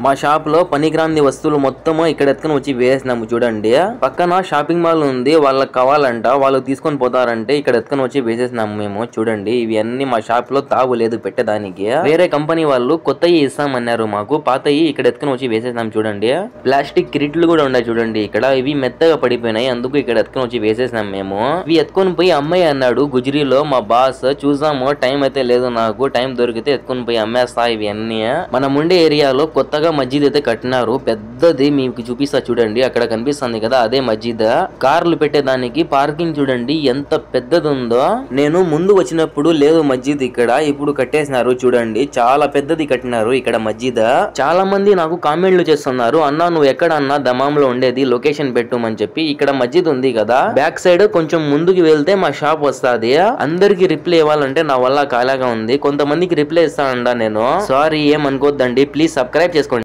మా షాప్ లో పనికిరాని వస్తువులు మొత్తం ఇక్కడ ఎత్తుకొని వచ్చి వేసినాము చూడండి. పక్కన షాపింగ్ మాల్ ఉంది, వాళ్ళకి కావాలంట, వాళ్ళు తీసుకొని పోతారంటే ఇక్కడ ఎత్తుకొని వచ్చి వేసేసినాము మేము. చూడండి ఇవి అన్ని మా షాప్ లో తావు లేదు పెట్టడానికి. వేరే కంపెనీ వాళ్ళు కొత్తవి ఇస్తామన్నారు మాకు, పాతయి ఇక్కడ ఎత్తుకొని వచ్చి వేసేసినాము చూడండి. ప్లాస్టిక్ కిరీట్లు కూడా ఉన్నాయి చూడండి ఇక్కడ, ఇవి మెత్తగా పడిపోయినాయి, అందుకు ఇక్కడ ఎత్తుకొని వచ్చి వేసేసినాం మేము. ఇవి ఎత్తుకొని పోయి అమ్మాయి అన్నాడు గుజరీలో మా బాస్. చూసాము టైం అయితే లేదు, నాకు టైం దొరికితే ఎత్తుకొని పోయి అమ్మేస్తా ఇవి అన్ని. మనం ఉండే ఏరియాలో కొత్తగా మస్జిద్ అయితే కట్టినారు, పెద్దది, మీకు చూపిస్తా చూడండి. అక్కడ కనిపిస్తుంది కదా అదే మస్జిద్. కార్లు పెట్టేదానికి పార్కింగ్ చూడండి ఎంత పెద్దది ఉందో. నేను ముందు వచ్చినప్పుడు లేదు మస్జిద్ ఇక్కడ, ఇప్పుడు కట్టేసినారు చూడండి, చాలా పెద్దది కట్టినారు ఇక్కడ మస్జిద్. చాలా మంది నాకు కామెంట్లు చేస్తున్నారు, అన్నా నువ్వు ఎక్కడ అన్నా దమాంలో ఉండేది, లొకేషన్ పెట్టమని చెప్పి. ఇక్కడ మస్జిద్ ఉంది కదా బ్యాక్ సైడ్ కొంచెం ముందుకు వెళ్తే మా షాప్ వస్తుంది. అందరికి రిప్లై ఇవ్వాలంటే నా వల్ల కాలాగా ఉంది, కొంతమందికి రిప్లై ఇస్తానండా నేను, సారీ ఏమనుకోద్దండి, ప్లీజ్ సబ్స్క్రైబ్ చేసుకోండి.